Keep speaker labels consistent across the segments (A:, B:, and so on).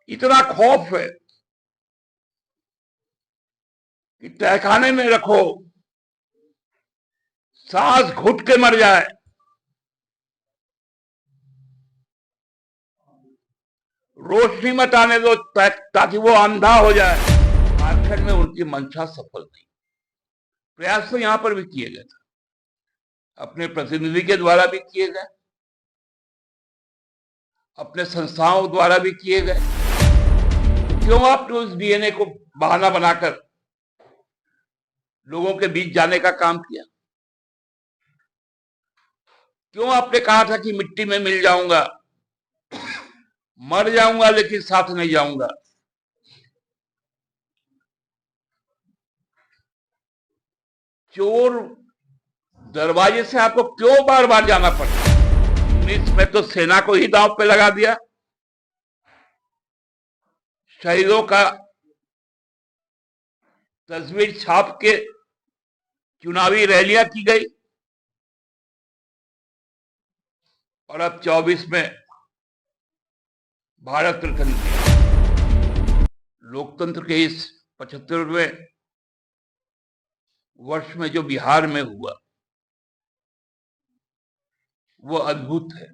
A: इतना खौफ है कि तहखाने में रखो, सांस घुट के मर जाए, रोशनी मत आने दो ताकि वो अंधा हो जाए। झारखंड में उनकी मंशा सफल नहीं। प्रयास तो यहां पर भी किए गए थे, अपने प्रतिनिधि के द्वारा भी किए गए, अपने संस्थाओं द्वारा भी किए गए। तो क्यों आपने उस डीएनए को बहाना बनाकर लोगों के बीच जाने का काम किया? क्यों आपने कहा था कि मिट्टी में मिल जाऊंगा, मर जाऊंगा लेकिन साथ नहीं जाऊंगा? चोर दरवाजे से आपको क्यों बार बार जाना पड़ा? 19 में तो सेना को ही दांव पे लगा दिया, शहीदों का तस्वीर छाप के चुनावी रैलियां की गई, और अब 24 में भारत रत्न दिया। लोकतंत्र के इस 75वें वर्ष में जो बिहार में हुआ वो अद्भुत है।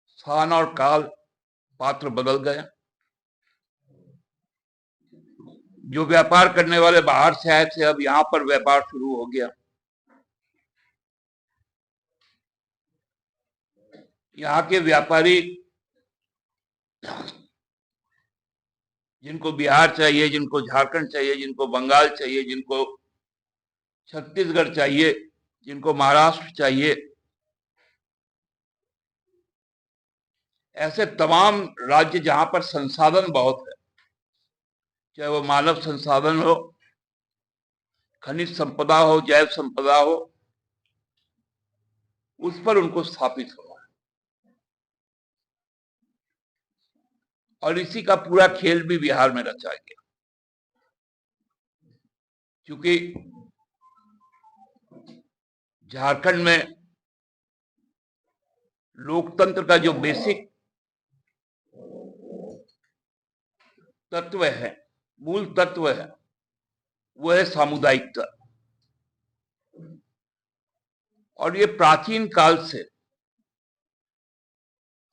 A: स्थान और काल पात्र बदल गया। जो व्यापार करने वाले बाहर से आए थे, अब यहां पर व्यापार शुरू हो गया। यहाँ के व्यापारी, जिनको बिहार चाहिए, जिनको झारखंड चाहिए, जिनको बंगाल चाहिए, जिनको छत्तीसगढ़ चाहिए, जिनको महाराष्ट्र चाहिए, ऐसे तमाम राज्य जहां पर संसाधन बहुत है, चाहे वो मानव संसाधन हो, खनिज संपदा हो, जैव संपदा हो, उस पर उनको स्थापित होना है। और इसी का पूरा खेल भी बिहार में रचा गया। क्योंकि झारखंड में लोकतंत्र का जो बेसिक तत्व है, मूल तत्व है, वो है सामुदायिकता। और ये प्राचीन काल से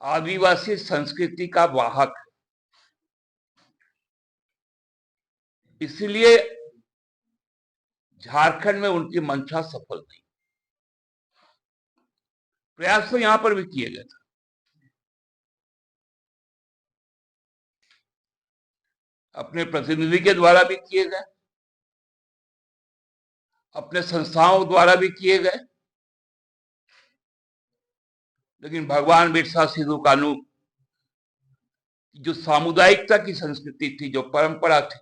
A: आदिवासी संस्कृति का वाहक है। इसलिए झारखंड में उनकी मंशा सफल नहीं। प्रयास तो यहां पर भी किए गए थे, अपने प्रतिनिधि के द्वारा भी किए गए, अपने संस्थाओं द्वारा भी किए गए, लेकिन भगवान बिरसा सिद्धू कानू जो सामुदायिकता की संस्कृति थी, जो परंपरा थी,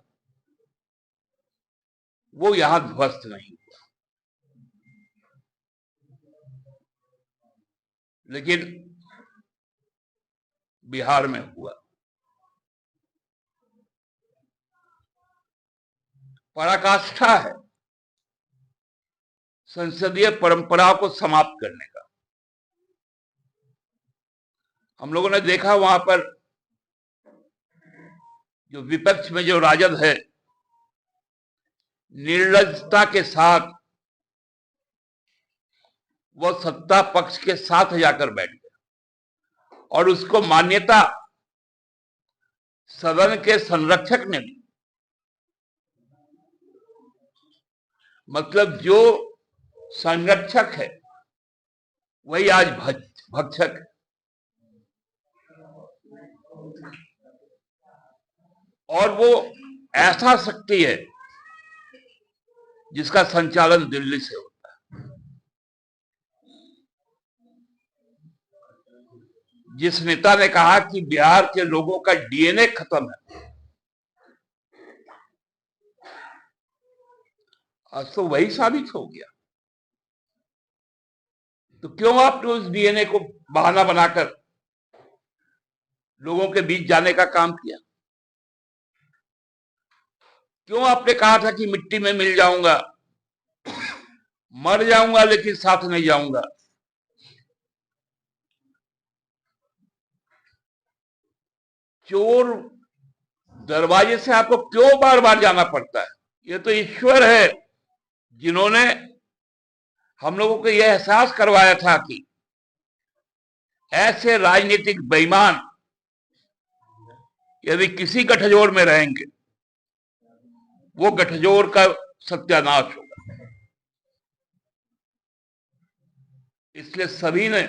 A: वो यहां ध्वस्त नहीं हुआ। लेकिन बिहार में हुआ। पराकाष्ठा है संसदीय परंपरा को समाप्त करने का। हम लोगों ने देखा वहां पर जो विपक्ष में जो राजद है, निर्लजता के साथ वह सत्ता पक्ष के साथ जाकर बैठ गया, और उसको मान्यता सदन के संरक्षक ने दी। मतलब जो संरक्षक है वही आज भक्षक है। और वो ऐसा शक्ति है जिसका संचालन दिल्ली से होता है। जिस नेता ने कहा कि बिहार के लोगों का डीएनए खत्म है, आज तो वही साबित हो गया। तो क्यों आपने उस डीएनए को बहाना बनाकर लोगों के बीच जाने का काम किया? क्यों आपने कहा था कि मिट्टी में मिल जाऊंगा, मर जाऊंगा लेकिन साथ नहीं जाऊंगा? चोर दरवाजे से आपको क्यों बार बार जाना पड़ता है? ये तो ईश्वर है जिन्होंने हम लोगों को यह एहसास करवाया था कि ऐसे राजनीतिक बेईमान यदि किसी गठजोड़ में रहेंगे, वो गठजोड़ का सत्यानाश होगा। इसलिए सभी ने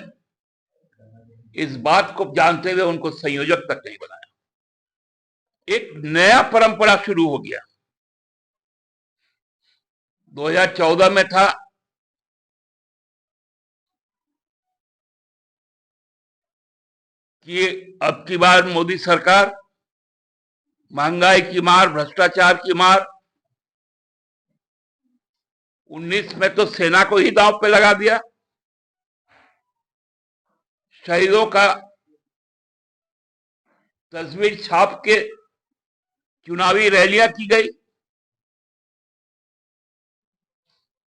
A: इस बात को जानते हुए उनको संयोजक तक नहीं बनाया। एक नया परंपरा शुरू हो गया। 2014 में था कि अब की बार मोदी सरकार महंगाई की मार, भ्रष्टाचार की मार, 19 में तो सेना को ही दांव पे लगा दिया, शहीदों का तस्वीर छाप के चुनावी रैलियां की गई,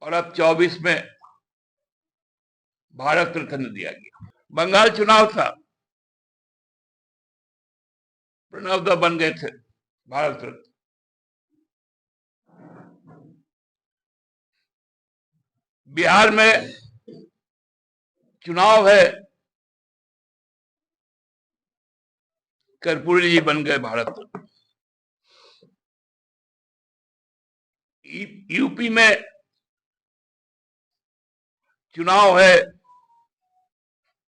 A: और अब 24 में भारत रत्न दिया गया। बंगाल चुनाव था, प्रणब दा बन गए थे भारत रत्न। बिहार में चुनाव है, कर्पूरी जी बन गए भारत रत्न। यूपी में चुनाव है,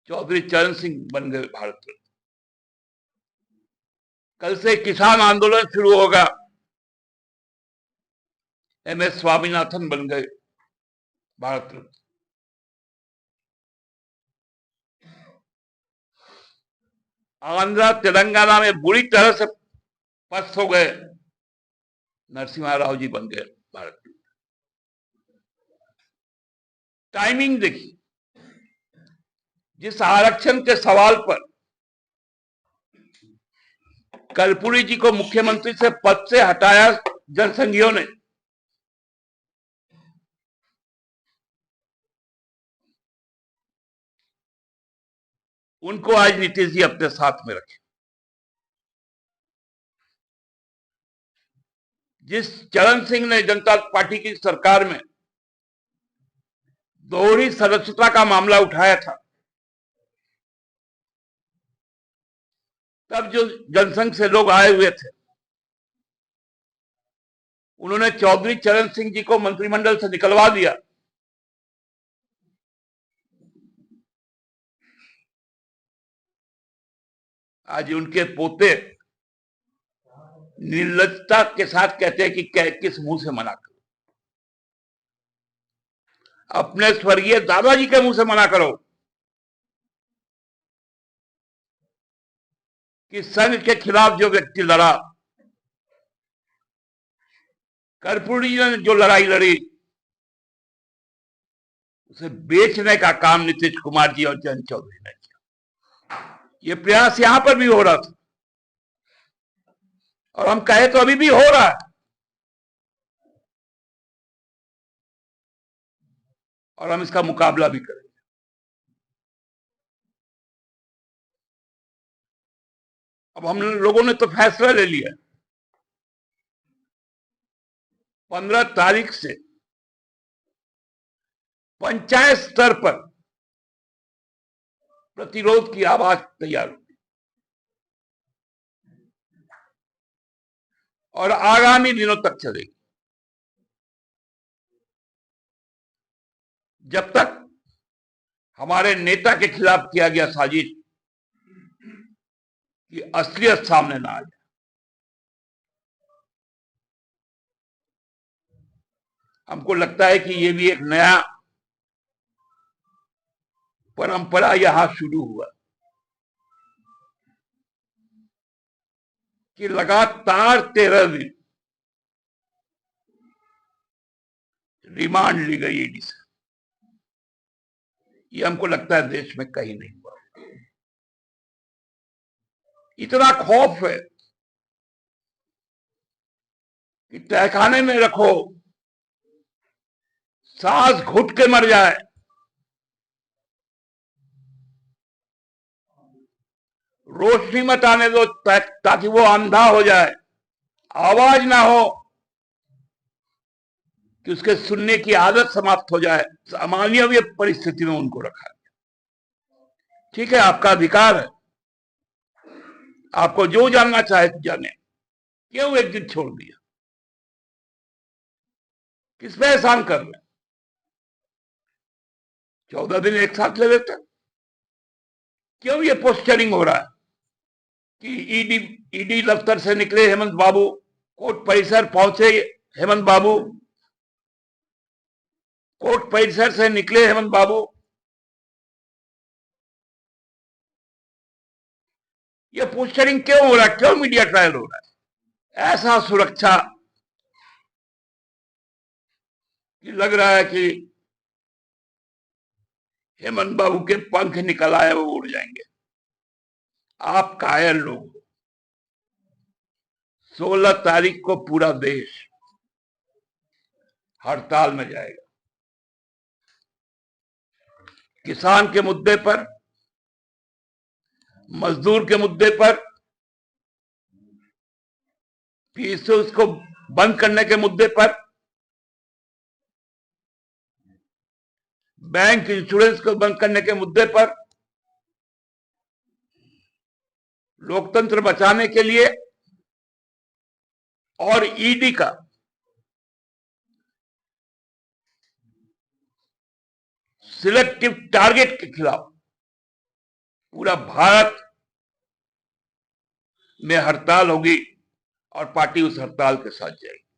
A: चौधरी चरण सिंह बन गए भारत रत्न। कल से किसान आंदोलन शुरू होगा, MS स्वामीनाथन बन गए भारत रत्न। आंध्र तेलंगाना में बुरी तरह से पस्त हो गए, नरसिम्हा राव जी बन गए भारत रत्न। टाइमिंग देखिए, जिस आरक्षण के सवाल पर कर्पूरी जी को मुख्यमंत्री से पद से हटाया जनसंघियों ने, उनको आज नीतीश जी अपने साथ में रखे। जिस चरण सिंह ने जनता पार्टी की सरकार में दोहरी सदस्यता का मामला उठाया था, तब जो जनसंघ से लोग आए हुए थे, उन्होंने चौधरी चरण सिंह जी को मंत्रिमंडल से निकलवा दिया। आज उनके पोते निर्लजता के साथ कहते हैं कि किस मुंह से मना करो। अपने स्वर्गीय दादाजी के मुंह से मना करो कि संघ के खिलाफ जो व्यक्ति लड़ा, कर्पूरी जी ने जो लड़ाई लड़ी, उसे बेचने का काम नीतीश कुमार जी और जयंत चौधरी ने किया। ये प्रयास यहां पर भी हो रहा था, और हम कहे तो अभी भी हो रहा है, और हम इसका मुकाबला भी करेंगे। अब हम लोगों ने तो फैसला ले लिया, 15 तारीख से पंचायत स्तर पर प्रतिरोध की आवाज तैयार होगी, और आगामी दिनों तक चलेगी, जब तक हमारे नेता के खिलाफ किया गया साजिश की असलियत सामने ना आ जाए। हमको लगता है कि ये भी एक नया परंपरा यहां शुरू हुआ कि लगातार 13 दिन रिमांड ली गई ईडी से। ये हमको लगता है देश में कहीं नहीं हुआ। इतना खौफ है कि तहखाने में रखो, सांस घुट के मर जाए, रोशनी मत आने दो ताकि वो अंधा हो जाए, आवाज ना हो कि उसके सुनने की आदत समाप्त हो जाए। सामान्य परिस्थिति में उनको रखा गया। ठीक है, आपका अधिकार है, आपको जो जानना चाहे जाने। क्यों एक दिन छोड़ दिया? किस पे एहसान कर रहे हैं? 14 दिन एक साथ ले लेते। क्यों ये पोस्टरिंग हो रहा है कि ईडी दफ्तर से निकले हेमंत बाबू, कोर्ट परिसर पहुंचे हेमंत बाबू, कोर्ट परिसर से निकले हेमंत बाबू, ये पोस्टरिंग क्यों हो रहा है? क्यों मीडिया ट्रायल हो रहा है? ऐसा सुरक्षा कि लग रहा है कि हेमंत बाबू के पंख निकल आए, वो उड़ जाएंगे। आप कायर लोग। 16 तारीख को पूरा देश हड़ताल में जाएगा। किसान के मुद्दे पर, मजदूर के मुद्दे पर, पीएसयू को बंद करने के मुद्दे पर, बैंक इंश्योरेंस को बंद करने के मुद्दे पर, लोकतंत्र बचाने के लिए और ईडी का सिलेक्टिव टारगेट के खिलाफ पूरा भारत में हड़ताल होगी और पार्टी उस हड़ताल के साथ जाएगी।